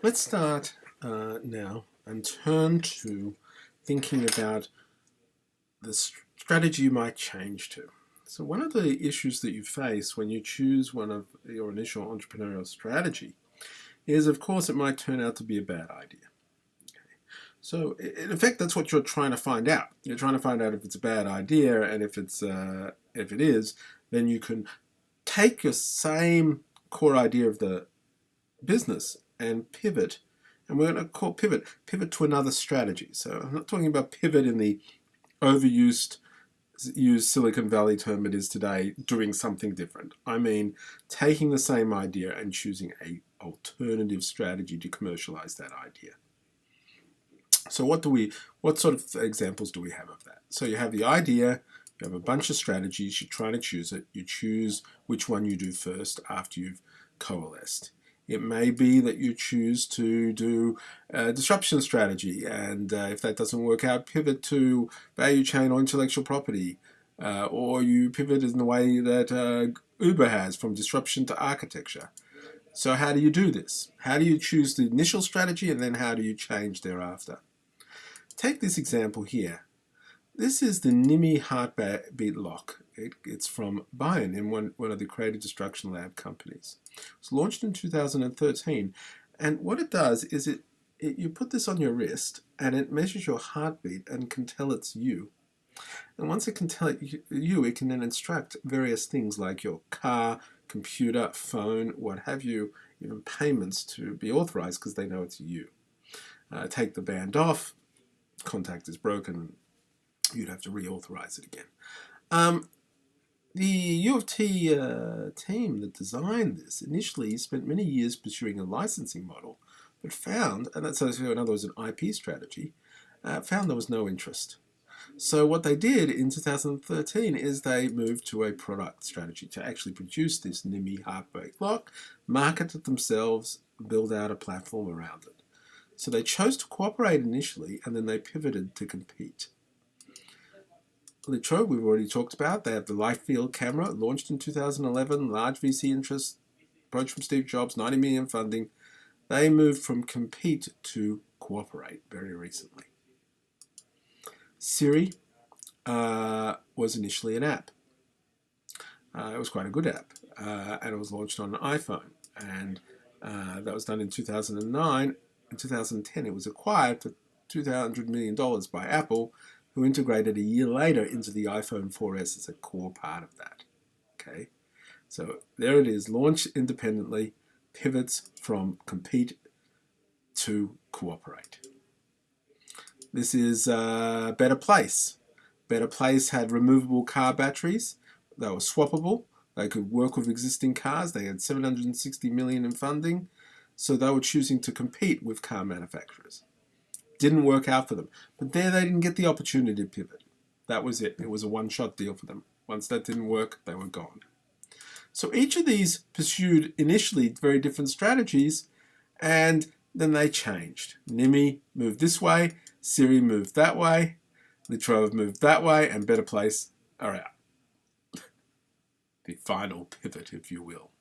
Let's start now and turn to thinking about the strategy you might change to. So one of the issues that you face when you choose one of your initial entrepreneurial strategy is, of course, it might turn out to be a bad idea. So in effect, that's what you're trying to find out. You're trying to find out if it's a bad idea, and if it is, then you can take your same core idea of the business and pivot. And we're going to call pivot to another strategy. So I'm not talking about pivot in the overused Silicon Valley term it is today, doing something different. I mean taking the same idea and choosing an alternative strategy to commercialize that idea. So what sort of examples do we have of that? So you have the idea, you have a bunch of strategies, you're trying to choose it, you choose which one you do first after you've coalesced. It may be that you choose to do a disruption strategy, and if that doesn't work out, pivot to value chain or intellectual property, or you pivot in the way that Uber has, from disruption to architecture. So how do you do this? How do you choose the initial strategy, and then how do you change thereafter? Take this example here. This is the NIMI heartbeat lock. It's from Bion, one of the Creative Destruction Lab companies. It was launched in 2013, and what it does is you put this on your wrist, and it measures your heartbeat and can tell it's you. And once it can tell it you, it can then instruct various things like your car, computer, phone, what have you, even payments to be authorized because they know it's you. Take the band off, contact is broken, you'd have to reauthorize it again. The U of T team that designed this initially spent many years pursuing a licensing model, but found, and that's in other words an IP strategy, found there was no interest. So what they did in 2013 is they moved to a product strategy to actually produce this NIMI heartbeat lock, market it themselves, build out a platform around it. So they chose to cooperate initially, and then they pivoted to compete. Lytro, we've already talked about. They have the Life Field camera, launched in 2011, large VC interest, approach from Steve Jobs, $90 million funding. They moved from compete to cooperate very recently. Siri was initially an app. It was quite a good app, and it was launched on an iPhone, and that was done in 2009. In 2010, it was acquired for $200 million by Apple, who integrated a year later into the iPhone 4S as a core part of that. Okay, so there it is, launched independently, pivots from compete to cooperate. This is Better Place. Better Place had removable car batteries. They were swappable. They could work with existing cars. They had $760 million in funding. So they were choosing to compete with car manufacturers. Didn't work out for them. But there they didn't get the opportunity to pivot. That was it. It was a one-shot deal for them. Once that didn't work, they were gone. So each of these pursued initially very different strategies, and then they changed. NIMI moved this way, Siri moved that way, Lytro moved that way, and Better Place are out. The final pivot, if you will.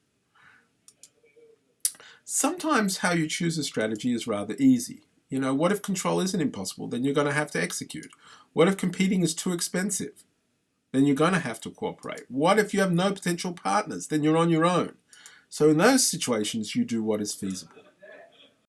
Sometimes how you choose a strategy is rather easy. You know, what if control isn't impossible? Then you're going to have to execute. What if competing is too expensive? Then you're going to have to cooperate. What if you have no potential partners? Then you're on your own. So in those situations, you do what is feasible.